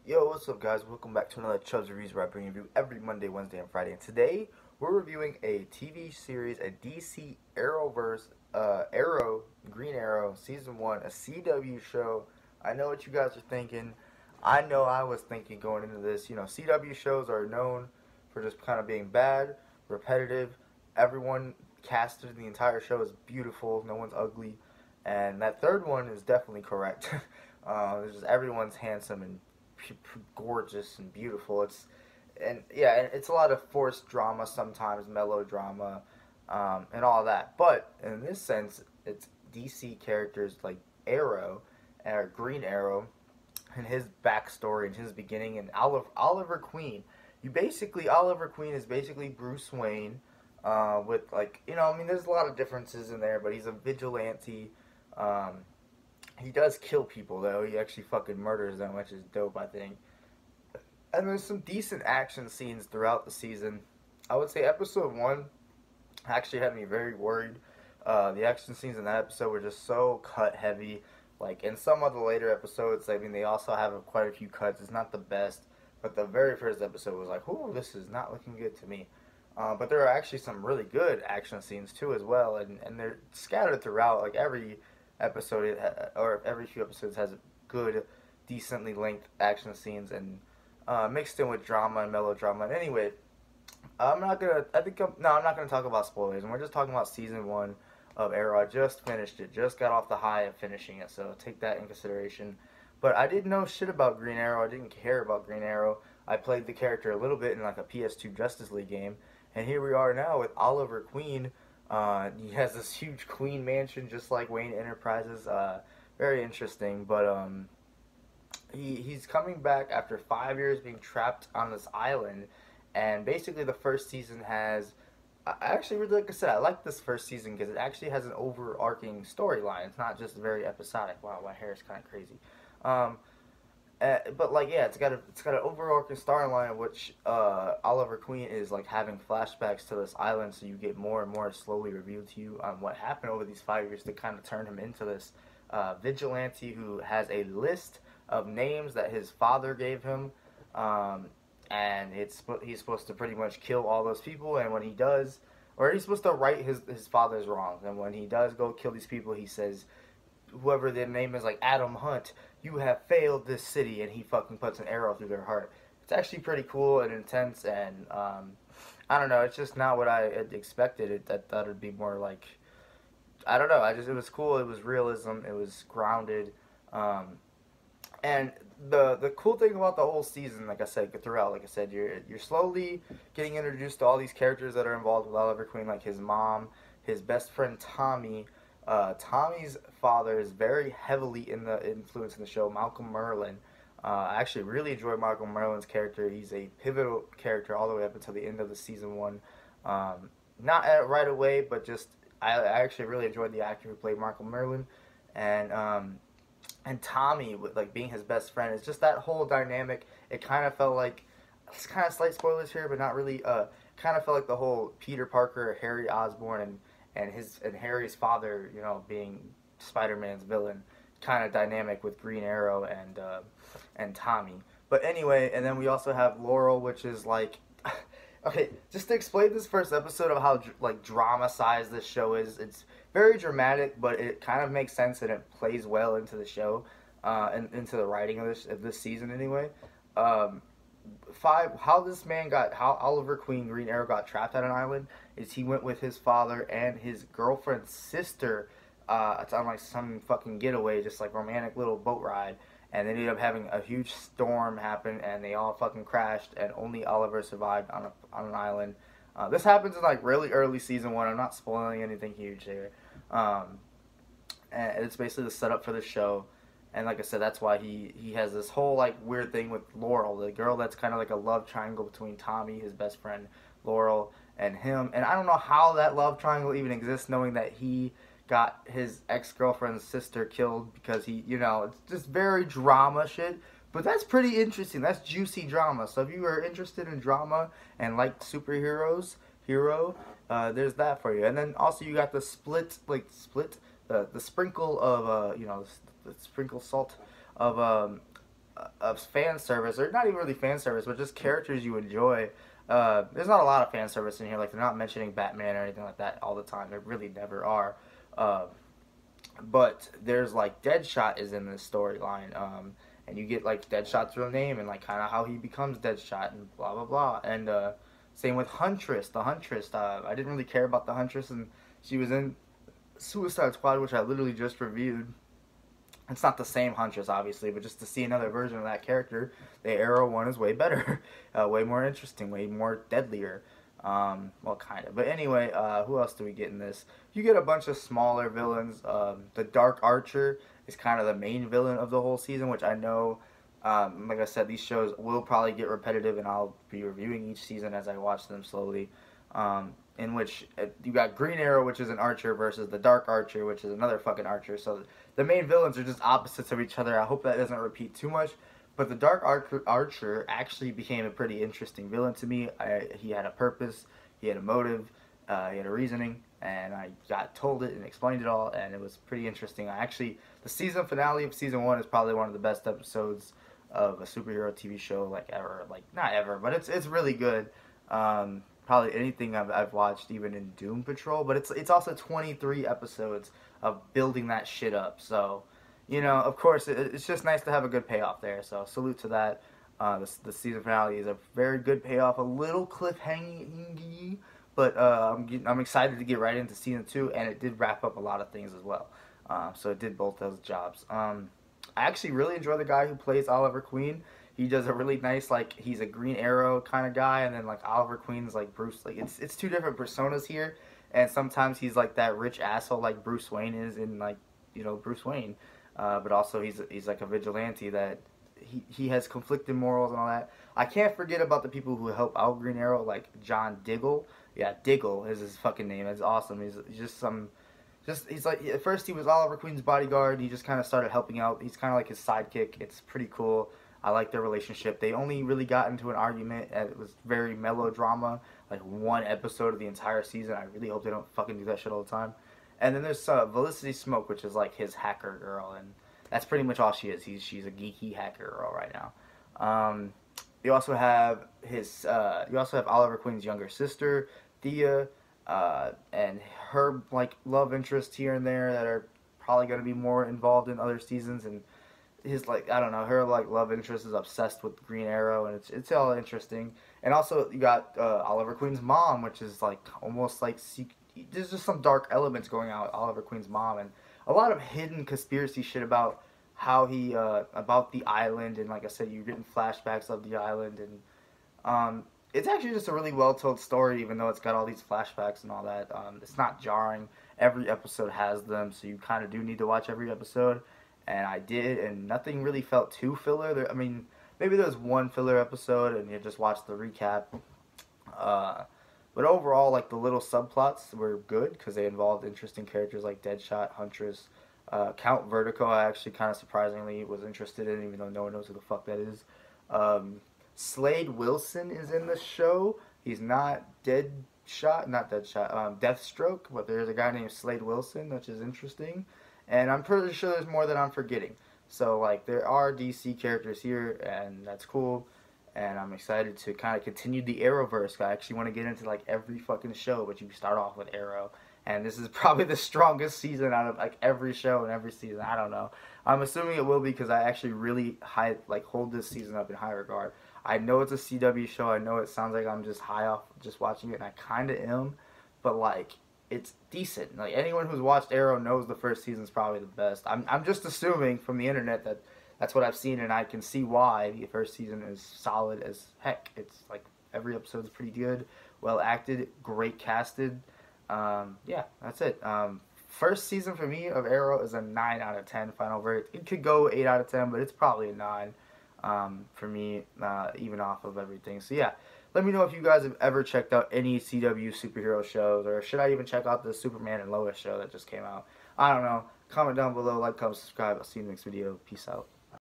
Yo, what's up, guys? Welcome back to another Chubbs Reviews, where I bring you every Monday, Wednesday, and Friday. And today we're reviewing a TV series, a DC Arrowverse, Green Arrow season one, a CW show. I know what you guys are thinking. I know I was thinking going into this. CW shows are known for just kind of being bad, repetitive. Everyone casted in the entire show is beautiful. No one's ugly, and that third one is definitely correct. It's just everyone's handsome and gorgeous and beautiful. It's a lot of forced drama sometimes, melodrama, and all that. But in this sense, it's DC characters like Arrow, or Green Arrow, and his backstory and his beginning, and Oliver Queen. Oliver Queen is basically Bruce Wayne, with there's a lot of differences in there, but he's a vigilante. Um, he does kill people though. He actually fucking murders them, which is dope, I think. And there's some decent action scenes throughout the season. I would say episode one actually had me very worried. The action scenes in that episode were just so cut heavy. Like in some of the later episodes, they also have quite a few cuts. It's not the best, but the very first episode was like, "Ooh, this is not looking good to me." But there are actually some really good action scenes too, as well, and they're scattered throughout. Like every episode, or every few episodes, has good, decently length action scenes, and mixed in with drama and melodrama. And anyway, I'm not gonna. I think I'm not gonna talk about spoilers, and we're just talking about season one of Arrow. I just finished it, just got off the high of finishing it, so take that in consideration. But I didn't know shit about Green Arrow. I didn't care about Green Arrow. I played the character a little bit in like a PS2 Justice League game, and here we are now with Oliver Queen. He has this huge Queen mansion, just like Wayne Enterprises. Very interesting, but he's coming back after 5 years being trapped on this island, and basically the first season has. I actually really, like I said, I like this first season because it actually has an overarching storyline. It's not just very episodic. Wow, my hair is kind of crazy. Um, but like, yeah, it's got an overarching storyline, which Oliver Queen is like having flashbacks to this island, so you get more and more slowly revealed to you on what happened over these 5 years to kind of turn him into this vigilante who has a list of names that his father gave him, and he's supposed to pretty much kill all those people. And when he does, or he's supposed to right his father's wrongs, and when he does go kill these people, he says, whoever their name is, like Adam Hunt, you have failed this city, and he fucking puts an arrow through their heart. It's actually pretty cool and intense, and I don't know, it's just not what I had expected. I thought it'd be more like, I don't know, it was cool, it was realism, it was grounded, and the cool thing about the whole season, like I said, throughout, like I said, you're slowly getting introduced to all these characters that are involved with Oliver Queen, like his mom, his best friend Tommy. Tommy's father is very heavily influence in the show, Malcolm Merlyn. I actually really enjoy Malcolm Merlyn's character. He's a pivotal character all the way up until the end of the season one. Not right away, but just I actually really enjoyed the actor who played Malcolm Merlyn, and Tommy, with like being his best friend. It's just that whole dynamic. It kind of felt like, it's kind of slight spoilers here, but not really. Kind of felt like the whole Peter Parker, Harry Osborn, and Harry's father, being Spider-Man's villain, kind of dynamic with Green Arrow and Tommy. But anyway, and then we also have Laurel, which is like, okay, just to explain this first episode of how like drama-sized this show is. It's very dramatic, but it kind of makes sense and it plays well into the show, and into the writing of this season anyway. Um, how Oliver Queen Green Arrow got trapped on an island is he went with his father and his girlfriend's sister, on like some fucking getaway, just like romantic little boat ride, and they ended up having a huge storm happen, and they all fucking crashed, and only Oliver survived on an island. This happens in like really early season one. I'm not spoiling anything huge here. Um, and it's basically the setup for the show. And like I said, that's why he has this whole like weird thing with Laurel, the girl that's kind of like a love triangle between Tommy, his best friend, Laurel, and him. And I don't know how that love triangle even exists, knowing that he got his ex-girlfriend's sister killed because it's just very drama shit. But that's pretty interesting. That's juicy drama. So if you are interested in drama and like superheroes, there's that for you. And then also you got the the sprinkle of the sprinkle salt of of fan service, or not even really fan service, but just characters you enjoy. There's not a lot of fan service in here. Like, they're not mentioning Batman or anything like that all the time. They really never are. Uh, but there's like Deadshot is in this storyline, and you get like Deadshot's real name and like kind of how he becomes Deadshot and blah blah blah. And same with Huntress, the Huntress. I didn't really care about the Huntress, and she was in Suicide Squad, which I literally just reviewed. It's not the same Huntress, obviously, but just to see another version of that character, the Arrow one is way better, way more interesting, way more deadlier. Well, kind of. But anyway, who else do we get in this? You get a bunch of smaller villains. The Dark Archer is kind of the main villain of the whole season, which I know, like I said, these shows will probably get repetitive, and I'll be reviewing each season as I watch them slowly. In which you got Green Arrow, which is an archer, versus the Dark Archer, which is another fucking archer. So the main villains are just opposites of each other. I hope that doesn't repeat too much. But the Dark Archer actually became a pretty interesting villain to me. He had a purpose, he had a motive, he had a reasoning, and I got told it and explained it all, and it was pretty interesting. The season finale of season 1 is probably one of the best episodes of a superhero TV show, like ever. Like, not ever, but it's really good. Probably anything I've watched, even in Doom Patrol. But it's also 23 episodes of building that shit up. So, you know, of course, it's just nice to have a good payoff there. So salute to that. The season finale is a very good payoff. A little cliffhanging, but I'm excited to get right into season 2, and it did wrap up a lot of things as well. So it did both those jobs. I actually really enjoy the guy who plays Oliver Queen. He does a really nice, like, he's a Green Arrow kind of guy, and then, like, Oliver Queen's like Bruce. Like, it's two different personas here, and sometimes he's like that rich asshole like Bruce Wayne is in, like, you know, Bruce Wayne. But also he's like a vigilante that he has conflicting morals and all that. I can't forget about the people who help out Green Arrow, like John Diggle. Yeah, Diggle is his fucking name. It's awesome. He's like, at first he was Oliver Queen's bodyguard. He just kind of started helping out. He's kind of like his sidekick. It's pretty cool. I like their relationship. They only really got into an argument, and it was very melodrama, like one episode of the entire season. I really hope they don't fucking do that shit all the time. And then there's Felicity Smoke, which is like his hacker girl, and that's pretty much all she is. She's a geeky hacker girl right now. You also have Oliver Queen's younger sister, Thea, and her like love interest here and there that are probably going to be more involved in other seasons. And his, like, I don't know, her like love interest is obsessed with Green Arrow, and it's all interesting. And also you got Oliver Queen's mom, which is like almost like there's just some dark elements going on with Oliver Queen's mom, and a lot of hidden conspiracy shit about how he about the island. And like I said, you're getting flashbacks of the island, and it's actually just a really well told story, even though it's got all these flashbacks and all that. It's not jarring. Every episode has them, so you kind of do need to watch every episode. And I did, and nothing really felt too filler. I mean, maybe there was one filler episode, and you just watch the recap. But overall, like, the little subplots were good because they involved interesting characters like Deadshot, Huntress, Count Vertigo. I actually kind of surprisingly was interested in, even though no one knows who the fuck that is. Slade Wilson is in the show. He's not Deathstroke, but there's a guy named Slade Wilson, which is interesting. And I'm pretty sure there's more that I'm forgetting. So, like, there are DC characters here, and that's cool. And I'm excited to kind of continue the Arrowverse. I actually want to get into, like, every fucking show, but you start off with Arrow. And this is probably the strongest season out of, like, every show and every season. I don't know. I'm assuming it will be because I actually really hold this season up in high regard. I know it's a CW show. I know it sounds like I'm just high off just watching it, and I kind of am. But, like, it's decent. Like, anyone who's watched Arrow knows the first season's probably the best. I'm just assuming from the internet that that's what I've seen, and I can see why the first season is solid as heck. It's like every episode is pretty good, well acted, great casted. Yeah, that's it. First season for me of Arrow is a 9 out of 10 final verdict. It could go 8 out of 10, but it's probably a 9 for me, even off of everything. So yeah. Let me know if you guys have ever checked out any CW superhero shows, or should I even check out the Superman and Lois show that just came out? I don't know. Comment down below, like, comment, subscribe. I'll see you in the next video. Peace out.